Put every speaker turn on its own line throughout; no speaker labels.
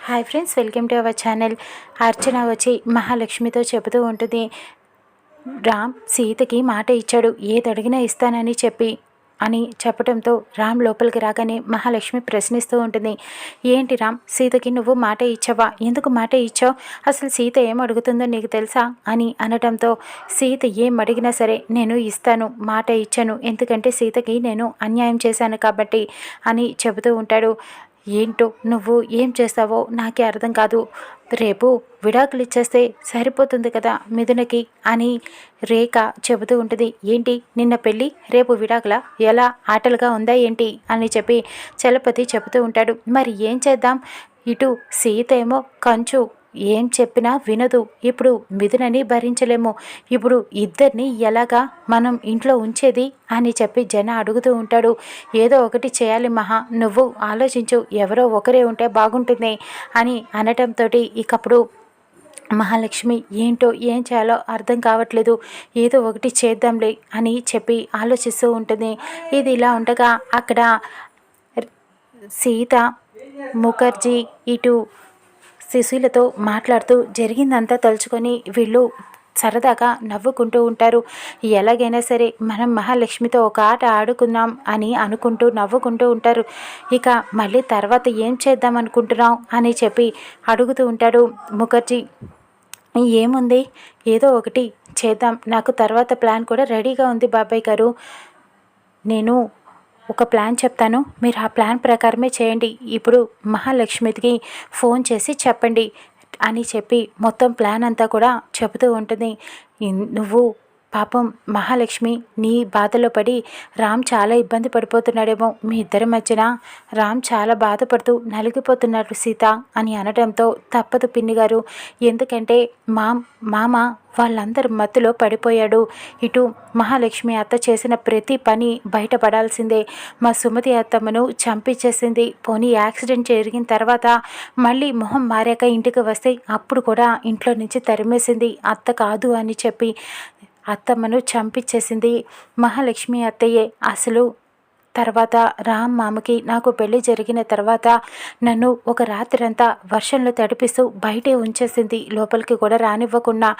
Hi friends, welcome to our channel. Archana వచ్చి మహాలక్ష్మితో చెబుతూ ఉంటుంది, రామ్ సీతకి మాట ఇచ్చాడు, ఏది అడిగినా ఇస్తానని చెప్పడంతో రామ్ లోపలికి రాగానే మహాలక్ష్మి ప్రశ్నిస్తూ ఉంటుంది. ఏంటి రామ్, సీతకి నువ్వు మాట ఇచ్చావా? ఎందుకు మాట ఇచ్చావు? అసలు సీత ఏం అడుగుతుందో నీకు తెలుసా అని అనడంతో, సీత ఏం అడిగినా సరే నేను ఇస్తాను, మాట ఇచ్చాను, ఎందుకంటే సీతకి నేను అన్యాయం చేశాను కాబట్టి అని చెబుతూ ఉంటాడు. ఏంటో నువ్వు ఏం చేస్తావో నాకే అర్థం కాదు, రేపు విడాకులు ఇచ్చేస్తే సరిపోతుంది కదా మిథునకి అని రేఖ చెబుతూ ఉంటుంది. ఏంటి నిన్న పెళ్ళి రేపు విడాకుల, ఎలా ఆటలుగా ఉందా ఏంటి అని చెప్పి చలపతి చెబుతూ ఉంటాడు. మరి ఏం చేద్దాం, ఇటు సీత ఏమో కంచు, ఏం చెప్పినా వినదు, ఇప్పుడు మిథునని భరించలేము, ఇప్పుడు ఇద్దరిని ఎలాగా మనం ఇంట్లో ఉంచేది అని చెప్పి జన అడుగుతూ ఉంటాడు. ఏదో ఒకటి చేయాలి మహా, నువ్వు ఆలోచించు, ఎవరో ఒకరే ఉంటే బాగుంటుంది అని అనటంతో ఇకప్పుడు మహాలక్ష్మి ఏంటో ఏం చేయాలో అర్థం కావట్లేదు, ఏదో ఒకటి చేద్దాంలే అని చెప్పి ఆలోచిస్తూ ఉంటుంది. ఇది ఇలా ఉండగా అక్కడ సీత, ముఖర్జీ ఇటు సుశీలతో మాట్లాడుతూ జరిగిందంతా తలుచుకొని వీళ్ళు సరదాగా నవ్వుకుంటూ ఉంటారు. ఎలాగైనా సరే మనం మహాలక్ష్మితో ఒక ఆట ఆడుకుందాం అని అనుకుంటూ నవ్వుకుంటూ ఉంటారు. ఇక మళ్ళీ తర్వాత ఏం చేద్దాం అనుకుంటున్నాం అని చెప్పి అడుగుతూ ఉంటాడు ముఖర్జీ. ఏముంది, ఏదో ఒకటి చేద్దాం, నాకు తర్వాత ప్లాన్ కూడా రెడీగా ఉంది బాబాయ్ గారు, నేను ఒక ప్లాన్ చెప్తాను, మీరు ఆ ప్లాన్ ప్రకారమే చేయండి, ఇప్పుడు మహాలక్ష్మికి ఫోన్ చేసి చెప్పండి అని చెప్పి మొత్తం ప్లాన్ అంతా కూడా చెబుతూ ఉంటుంది. నువ్వు పాపం మహాలక్ష్మి, నీ బాధలో పడి రామ్ చాలా ఇబ్బంది పడిపోతున్నాడేమో, మీ ఇద్దరి మధ్యన రామ్ చాలా బాధపడుతూ నలిగిపోతున్నాడు సీత అని అనడంతో, తప్పదు పిన్ని గారు, ఎందుకంటే మామ వాళ్ళందరి మత్తులో పడిపోయాడు, ఇటు మహాలక్ష్మి అత్త చేసిన ప్రతి పని బయటపడాల్సిందే, మా సుమతి అత్తమ్మను చంపించేసింది, పోనీ యాక్సిడెంట్ జరిగిన తర్వాత మళ్ళీ మొహం మారాక ఇంటికి వస్తే అప్పుడు కూడా ఇంట్లో నుంచి తరిమేసింది అత్త కాదు అని చెప్పి అత్తమ్మను చంపించేసింది మహాలక్ష్మి అత్తయ్యే. అసలు తర్వాత రామ్ మామకి నాకు పెళ్లి జరిగిన తర్వాత నన్ను ఒక రాత్రంతా వర్షంలో తడిపిస్తూ బయటే ఉంచేసింది, లోపలికి కూడా రానివ్వకుండా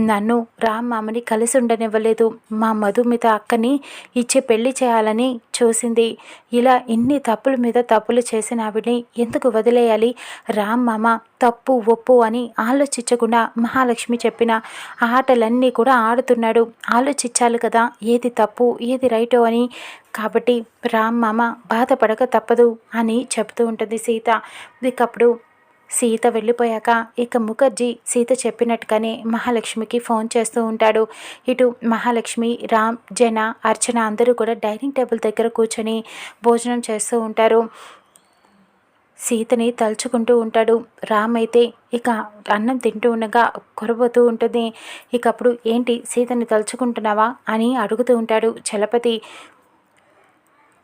నన్ను రామ్ మామని కలిసి ఉండనివ్వలేదు, మా మధుమిత అక్కని ఇచ్చి పెళ్లి చేయాలని చూసింది. ఇలా ఇన్ని తప్పుల మీద తప్పులు చేసిన ఆవిడ్ని ఎందుకు వదిలేయాలి? రామ్ మామ తప్పు ఒప్పు అని ఆలోచించకుండా మహాలక్ష్మి చెప్పిన ఆటలన్నీ కూడా ఆడుతున్నాడు. ఆలోచించాలి కదా, ఏది తప్పు ఏది రైటో అని. కాబట్టి రామ్ మామ బాధపడక తప్పదు అని చెప్తూ ఉంటుంది సీత. ఇకప్పుడు సీత వెళ్ళిపోయాక ఇక ముఖర్జీ సీత చెప్పినట్టుగానే మహాలక్ష్మికి ఫోన్ చేస్తూ ఉంటాడు. ఇటు మహాలక్ష్మి, రామ్, జన, అర్చన అందరూ కూడా డైనింగ్ టేబుల్ దగ్గర కూర్చొని భోజనం చేస్తూ ఉంటారు. సీతని తలుచుకుంటూ ఉంటాడు. రామ్ అయితే ఇక అన్నం తింటూ ఉండగా కొరబోతూ ఉంటుంది. ఇకప్పుడు ఏంటి సీతని తలుచుకుంటున్నావా అని అడుగుతూ ఉంటాడు చలపతి.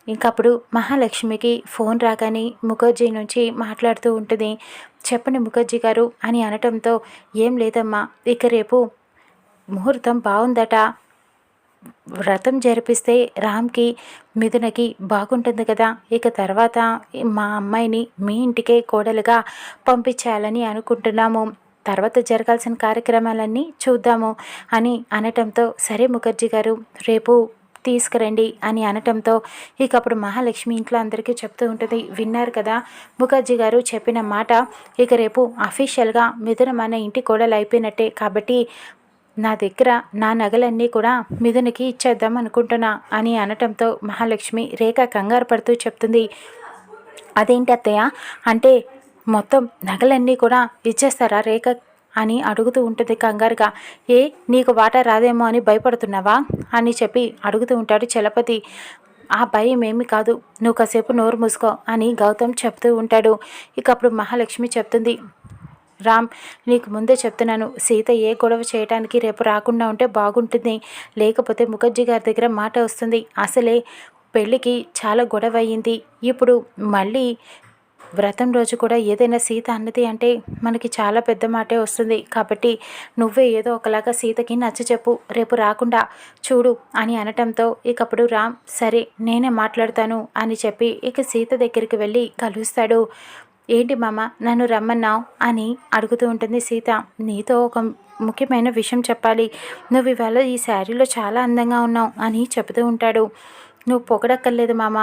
ఇంకప్పుడు మహాలక్ష్మికి ఫోన్ రాగానే ముఖర్జీ నుంచి మాట్లాడుతూ ఉంటుంది. చెప్పండి ముఖర్జీ గారు అని అనటంతో, ఏం లేదమ్మా, ఇక రేపు ముహూర్తం బాగుందట, వ్రతం జరిపిస్తే రామ్కి మిథునకి బాగుంటుంది కదా, ఇక తర్వాత మా అమ్మాయిని మీ ఇంటికే కోడలుగా పంపించాలని అనుకుంటున్నాము, తర్వాత జరగాల్సిన కార్యక్రమాలన్నీ చూద్దాము అని అనటంతో, సరే ముఖర్జీ గారు రేపు తీసుకురండి అని అనటంతో ఇకప్పుడు మహాలక్ష్మి ఇంట్లో అందరికీ చెప్తూ ఉంటుంది. విన్నారు కదా ముఖర్జీ గారు చెప్పిన మాట, ఇక రేపు అఫీషియల్గా మిథున మన ఇంటి కోడలు అయిపోయినట్టే, కాబట్టి నా దగ్గర నా నగలన్నీ కూడా మిథునకి ఇచ్చేద్దాం అనుకుంటున్నా అని అనటంతో మహాలక్ష్మి రేఖ కంగారు పడుతూ చెప్తుంది. అదేంటి అత్తయ్య, అంటే మొత్తం నగలన్నీ కూడా ఇచ్చేస్తారా రేఖ అని అడుగుతూ ఉంటుంది కంగారుగా. ఏ నీకు వాటా రాదేమో అని భయపడుతున్నావా అని చెప్పి అడుగుతూ ఉంటాడు చలపతి. ఆ భయం ఏమి కాదు, నువ్వు కాసేపు నోరు మూసుకో అని గౌతమ్ చెప్తూ ఉంటాడు. ఇక అప్పుడు మహాలక్ష్మి చెప్తుంది, రామ్ నీకు ముందే చెప్తున్నాను, సీత ఏ గొడవ చేయడానికి రేపు రాకుండా ఉంటే బాగుంటుంది, లేకపోతే ముఖర్జీ గారి దగ్గర మాట వస్తుంది, అసలే పెళ్ళికి చాలా గొడవ అయ్యింది, ఇప్పుడు మళ్ళీ వ్రతం రోజు కూడా ఏదైనా సీత అన్నది అంటే మనకి చాలా పెద్ద మాటే వస్తుంది, కాబట్టి నువ్వే ఏదో ఒకలాగా సీతకి నచ్చ చెప్పు, రేపు రాకుండా చూడు అని అనటంతో ఇకప్పుడు రామ్ సరే నేనే మాట్లాడతాను అని చెప్పి ఇక సీత దగ్గరికి వెళ్ళి కలుస్తాడు. ఏంటి మామ నన్ను రమ్మన్నావు అని అడుగుతూ ఉంటుంది సీత. నీతో ఒక ముఖ్యమైన విషయం చెప్పాలి. నువ్వు ఇవాళ ఈ శారీలో చాలా అందంగా ఉన్నావు అని చెబుతూ ఉంటాడు. నువ్వు పొగడక్కర్లేదు మామ,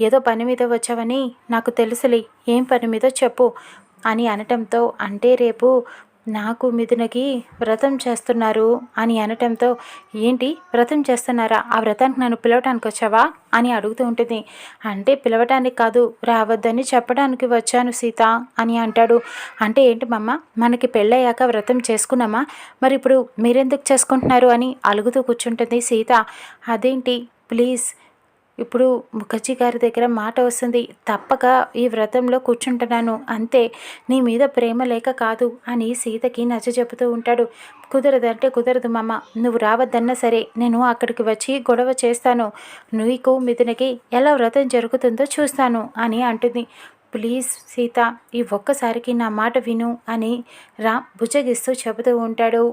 ఏదో పని మీద వచ్చావని నాకు తెలుసులే, ఏం పని మీదో చెప్పు అని అనటంతో, అంటే రేపు నాకు మిథునకి వ్రతం చేస్తున్నారు అని అనటంతో, ఏంటి వ్రతం చేస్తున్నారా, ఆ వ్రతానికి నన్ను పిలవటానికి వచ్చావా అని అడుగుతూ ఉంటుంది. అంటే పిలవటానికి కాదు, రావద్దని చెప్పడానికి వచ్చాను సీత అని అంటాడు. అంటే ఏంటి మమ్మ, మనకి పెళ్ళయ్యాక వ్రతం చేసుకున్నామా, మరి ఇప్పుడు మీరెందుకు చేసుకుంటున్నారు అని అలుగుతూ కూర్చుంటుంది సీత. అదేంటి ప్లీజ్, ఇప్పుడు ముఖర్జీ గారి దగ్గర మాట వస్తుంది, తప్పక ఈ వ్రతంలో కూర్చుంటున్నాను అంతే, నీ మీద ప్రేమ లేక కాదు అని సీతకి నచ్చజెప్పుతూ ఉంటాడు. కుదరదంటే కుదరదు మామ, నువ్వు రావద్దన్నా సరే నేను అక్కడికి వచ్చి గొడవ చేస్తాను, నీకు మిథునకి ఎలా వ్రతం జరుగుతుందో చూస్తాను అని అంటుంది. ప్లీజ్ సీత, ఈ ఒక్కసారికి నా మాట విను అని బుజ్జగిస్తూ చెబుతూ ఉంటాడు.